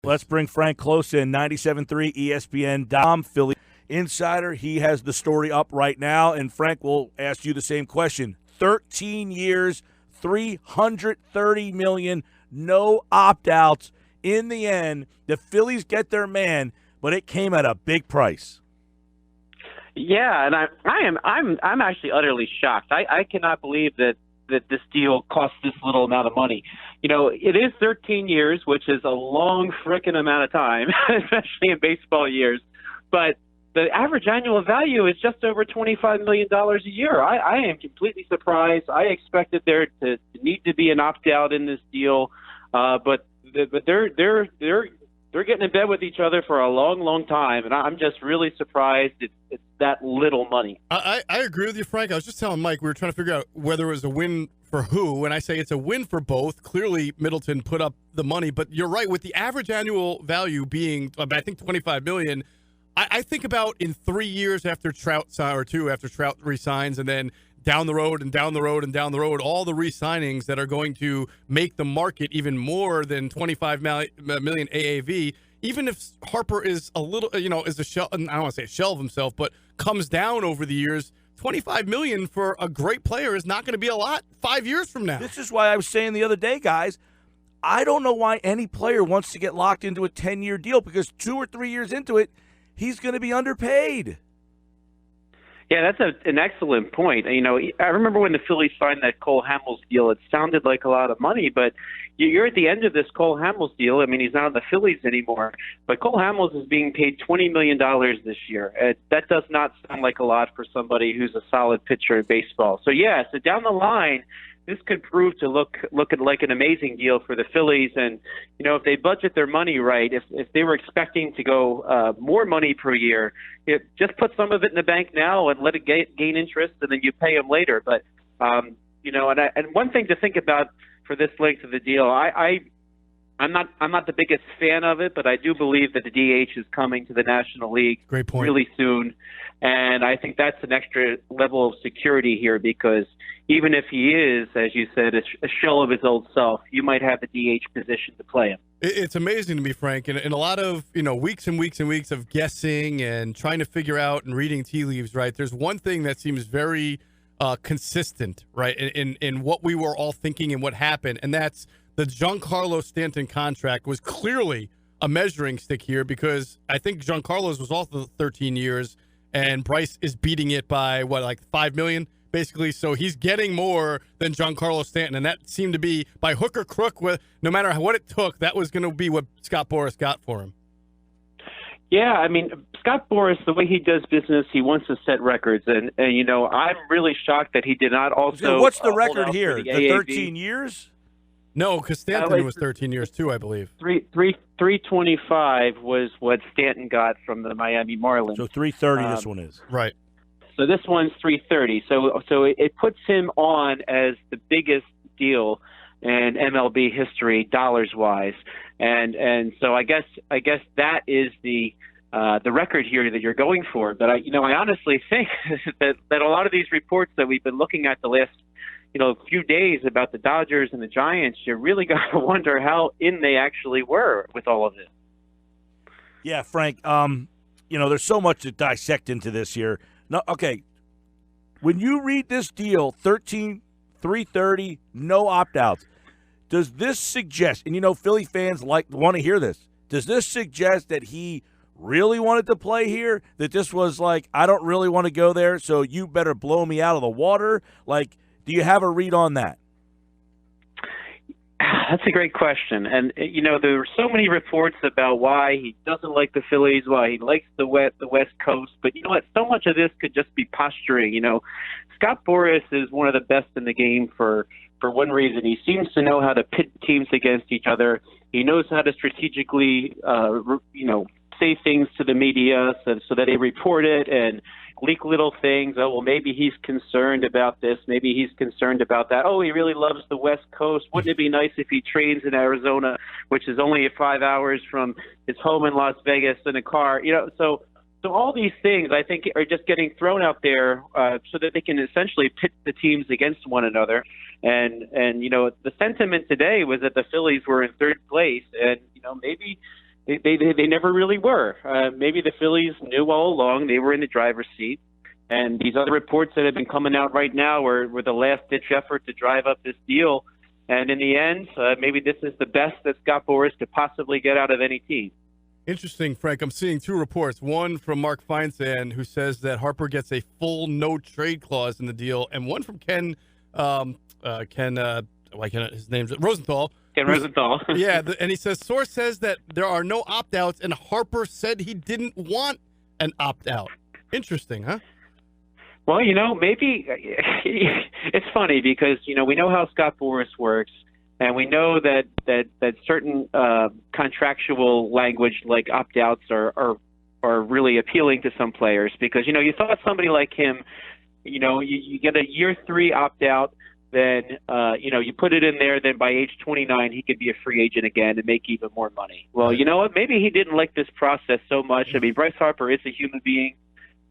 Let's bring Frank Klose in, 97.3 ESPN, Philly insider. He has the story up right now, and Frank will ask you the same question. 13 years, $330 million, no opt-outs. In the end, the Phillies get their man, but it came at a big price. Yeah, and I'm actually utterly shocked. I cannot believe that this deal cost this little amount of money. You know, it is 13 years, which is a long frickin' amount of time, especially in baseball years. But the average annual value is just over $25 million a year. I am completely surprised. I expected there to need to be an opt-out in this deal, but they're getting in bed with each other for a long, long time, and I'm just really surprised it's that little money. I agree with you, Frank. I was just telling Mike we were trying to figure out whether it was a win for who, and I say it's a win for both. Clearly, Middleton put up the money, but you're right. With the average annual value being, I think, $25 million, I think about in 3 years after Trout resigns, and then down the road and down the road and down the road, all the re-signings that are going to make the market even more than $25 million AAV. Even if Harper is a little, is a shell, I don't want to say a shell of himself, but comes down over the years, $25 million for a great player is not going to be a lot 5 years from now. This is why I was saying the other day, guys, I don't know why any player wants to get locked into a 10-year deal, because 2 or 3 years into it, he's going to be underpaid. Yeah, that's an excellent point. You know, I remember when the Phillies signed that Cole Hamels deal, it sounded like a lot of money, but you're at the end of this Cole Hamels deal. I mean, he's not on the Phillies anymore, but Cole Hamels is being paid $20 million this year. That does not sound like a lot for somebody who's a solid pitcher in baseball. So, yeah, so down the line, this could prove to look like an amazing deal for the Phillies. And, you know, if they budget their money right, if they were expecting to go more money per year, just put some of it in the bank now and let it gain interest, and then you pay them later. But, and one thing to think about for this length of the deal, I'm not the biggest fan of it, but I do believe that the DH is coming to the National League Great point. Really soon. And I think that's an extra level of security here, because even if he is, as you said, a shell of his old self, you might have the DH position to play him. It's amazing to me, Frank, and a lot of weeks and weeks and weeks of guessing and trying to figure out and reading tea leaves, right? There's one thing that seems very consistent, right, in what we were all thinking and what happened, and that's the Giancarlo Stanton contract was clearly a measuring stick here, because I think Giancarlo's was also 13 years, and Bryce is beating it by, like $5 million, basically. So he's getting more than Giancarlo Stanton, and that seemed to be, by hook or crook, no matter what it took, that was going to be what Scott Boras got for him. Yeah, I mean, Scott Boras, the way he does business, he wants to set records. And I'm really shocked that he did not also. What's the record here? The 13 years? No, because Stanton was 13 years too, I believe. 325 was what Stanton got from the Miami Marlins. So 330 this one is. Right. So this one's 330. So it puts him on as the biggest deal in MLB history, dollars-wise. And so I guess that is the record here that you're going for. But I honestly think that a lot of these reports that we've been looking at the last few days about the Dodgers and the Giants, you really got to wonder how in they actually were with all of this. Yeah, Frank, there's so much to dissect into this here. No, okay, when you read this deal, 330, no opt-outs, does this suggest, and Philly fans want to hear this, does this suggest that he really wanted to play here, that this was like, I don't really want to go there, so you better blow me out of the water? Like, do you have a read on that? That's a great question. And, there were so many reports about why he doesn't like the Phillies, why he likes the West Coast. But you know what? So much of this could just be posturing. Scott Boras is one of the best in the game for one reason. He seems to know how to pit teams against each other. He knows how to strategically, say things to the media so that they report it and leak little things. Oh, well, maybe he's concerned about this. Maybe he's concerned about that. Oh, he really loves the West Coast. Wouldn't it be nice if he trains in Arizona, which is only 5 hours from his home in Las Vegas in a car? So all these things, I think, are just getting thrown out there so that they can essentially pit the teams against one another. And the sentiment today was that the Phillies were in third place, and maybe they never really were. Maybe the Phillies knew all along they were in the driver's seat, and these other reports that have been coming out right now were the last-ditch effort to drive up this deal. And in the end, maybe this is the best that Scott Boras could possibly get out of any team. Interesting, Frank. I'm seeing two reports. One from Mark Feinsand, who says that Harper gets a full no-trade clause in the deal, and one from Ken his name's Rosenthal. Ken Rosenthal. Yeah, and he says, source says that there are no opt-outs, and Harper said he didn't want an opt-out. Interesting, huh? Well, maybe it's funny because, we know how Scott Boras works, and we know that certain contractual language like opt-outs are really appealing to some players because, you thought somebody like him, you get a year 3 opt-out, then, you put it in there, then by age 29, he could be a free agent again and make even more money. Well, you know what? Maybe he didn't like this process so much. I mean, Bryce Harper is a human being.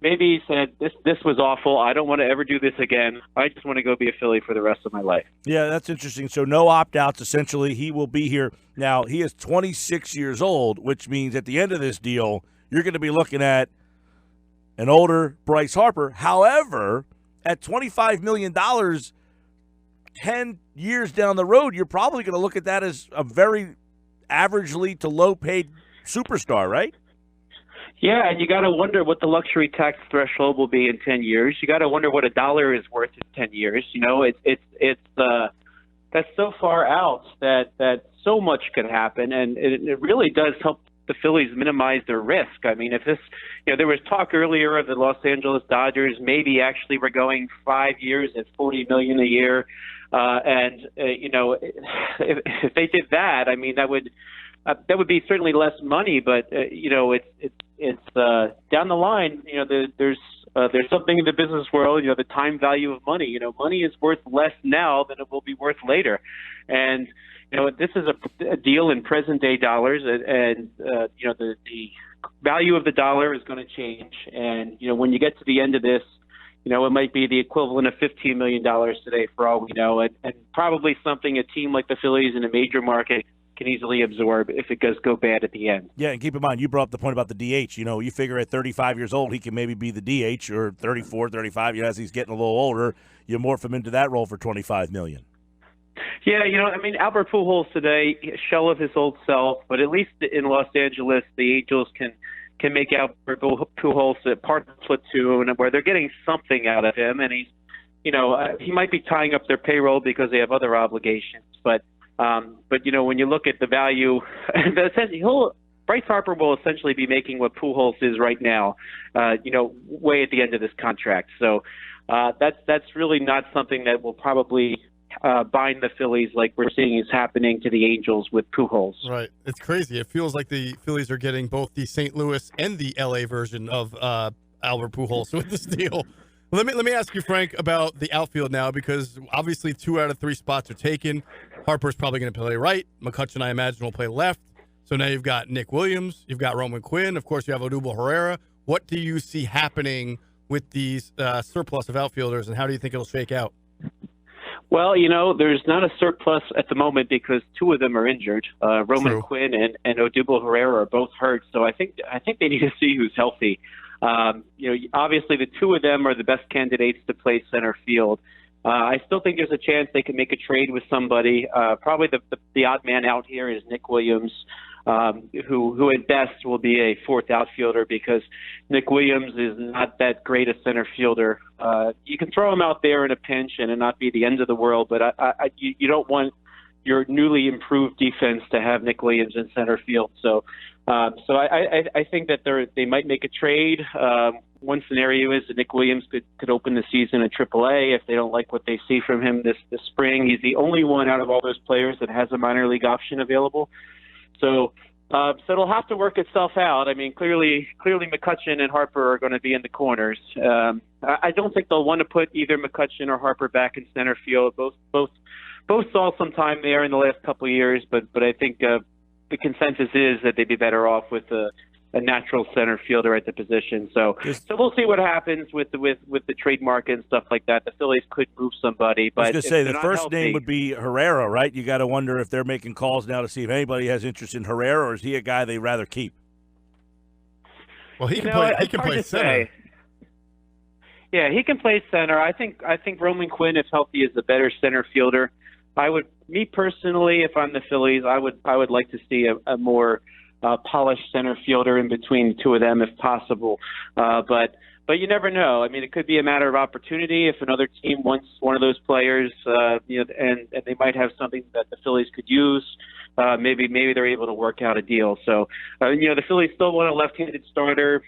Maybe he said, this was awful. I don't want to ever do this again. I just want to go be a Philly for the rest of my life. Yeah, that's interesting. So no opt-outs, essentially. He will be here. Now, he is 26 years old, which means at the end of this deal, you're going to be looking at an older Bryce Harper. However, at $25 million, 10 years down the road, you're probably going to look at that as a very averagely to low-paid superstar, right? Yeah, and you got to wonder what the luxury tax threshold will be in 10 years. You got to wonder what $1 is worth in 10 years. That's so far out that so much could happen, and it really does help the Phillies minimize their risk. I mean, if this, there was talk earlier of the Los Angeles Dodgers maybe actually were going 5 years at $40 million a year, if they did that, I mean, that would be certainly less money, but it's down the line. There's something in the business world. The time value of money. Money is worth less now than it will be worth later, and this is a deal in present day dollars, and the value of the dollar is going to change. And when you get to the end of this, it might be the equivalent of $15 million today, for all we know, and probably something a team like the Phillies in a major market can easily absorb if it does go bad at the end. Yeah, and keep in mind, you brought up the point about the DH. You figure at 35 years old, he can maybe be the DH, or 34, 35. As he's getting a little older, you morph him into that role for $25 million. Yeah, Albert Pujols today, a shell of his old self, but at least in Los Angeles, the Angels can make Albert Pujols a part of the platoon where they're getting something out of him, and he's, he might be tying up their payroll because they have other obligations, but when you look at the value, Bryce Harper will essentially be making what Pujols is right now, way at the end of this contract. So that's really not something that will probably bind the Phillies like we're seeing is happening to the Angels with Pujols. Right. It's crazy. It feels like the Phillies are getting both the St. Louis and the L.A. version of Albert Pujols with this deal. Let me ask you, Frank, about the outfield now, because obviously 2 out of 3 spots are taken. Harper's probably going to play right. McCutchen, I imagine, will play left. So now you've got Nick Williams. You've got Roman Quinn. Of course, you have Odubel Herrera. What do you see happening with these surplus of outfielders, and how do you think it'll shake out? Well, there's not a surplus at the moment because 2 of them are injured. Roman Quinn and Odubel Herrera are both hurt. So I think they need to see who's healthy. Obviously the 2 of them are the best candidates to play center field. I still think there's a chance they can make a trade with somebody. Probably the odd man out here is Nick Williams, who at best will be a 4th outfielder because Nick Williams is not that great a center fielder. You can throw him out there in a pinch and it not be the end of the world, but you don't want your newly improved defense to have Nick Williams in center field. So I think that they might make a trade. One scenario is that Nick Williams could open the season at AAA if they don't like what they see from him this spring. He's the only one out of all those players that has a minor league option available. So it'll have to work itself out. I mean, clearly McCutchen and Harper are going to be in the corners. I don't think they'll want to put either McCutchen or Harper back in center field. Both saw some time there in the last couple of years, but I think the consensus is that they'd be better off with natural center fielder at the position. So we'll see what happens with the trade market and stuff like that. The Phillies could move somebody, but I was going to say the first healthy, name would be Herrera, right? You got to wonder if they're making calls now to see if anybody has interest in Herrera, or is he a guy they'd rather keep? Well, he can play. He can play center. Say. Yeah, he can play center. I think Roman Quinn, if healthy, is a better center fielder. Me personally, if I'm the Phillies, I would like to see a more polished center fielder in between the two of them if possible. But you never know. I mean, it could be a matter of opportunity if another team wants one of those players, and they might have something that the Phillies could use. Maybe they're able to work out a deal. So, the Phillies still want a left-handed starter.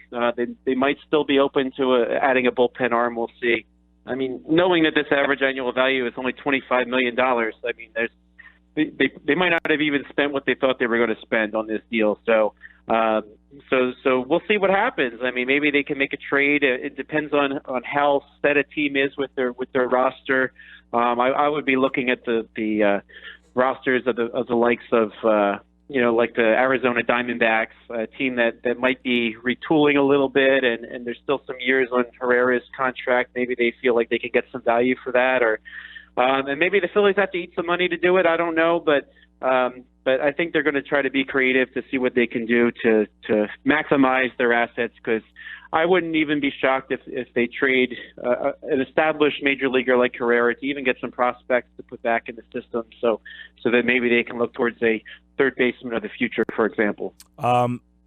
They might still be open to adding a bullpen arm. We'll see. I mean, knowing that this average annual value is only $25 million, I mean, they might not have even spent what they thought they were going to spend on this deal. So we'll see what happens. I mean, maybe they can make a trade. It depends on how set a team is with their roster. I would be looking at the rosters of the likes of like the Arizona Diamondbacks, a team that might be retooling a little bit, and there's still some years on Herrera's contract. Maybe they feel like they could get some value for that, or and maybe the Phillies have to eat some money to do it. I don't know, but I think they're going to try to be creative to see what they can do to maximize their assets, because I wouldn't even be shocked if they trade an established major leaguer like Herrera to even get some prospects to put back in the system, so that maybe they can look towards a third baseman of the future, for example.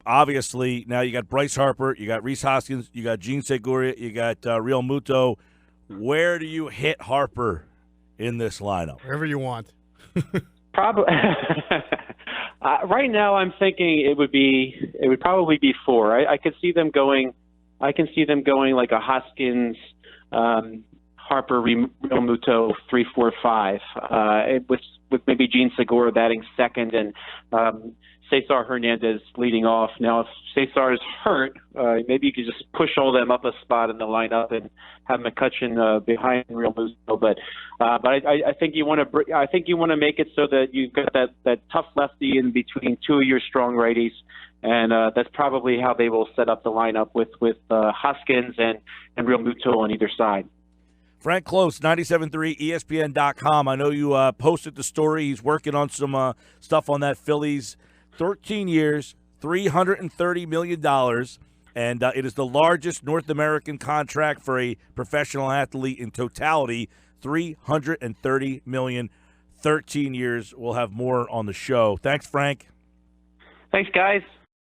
Obviously, now you got Bryce Harper, you got Rhys Hoskins, you got Gene Segura, you got Real Muto. Where do you hit Harper in this lineup? Wherever you want. Probably. Right now, I'm thinking it would probably be 4. I could see them going. I can see them going like a Hoskins, Harper, Real Muto 3-4-5, with maybe Gene Segura batting second and Cesar Hernandez leading off. Now, if Cesar is hurt, maybe you could just push all them up a spot in the lineup and have McCutchen behind Real Muto. But I think you want to. I think you want to make it so that you've got that tough lefty in between two of your strong righties, and that's probably how they will set up the lineup with Hoskins and Real Muto on either side. Frank Klose, 97.3 ESPN.com. I know you posted the story. He's working on some stuff on that Phillies. 13 years, $330 million, and it is the largest North American contract for a professional athlete in totality, $330 million, 13 years. We'll have more on the show. Thanks, Frank. Thanks, guys.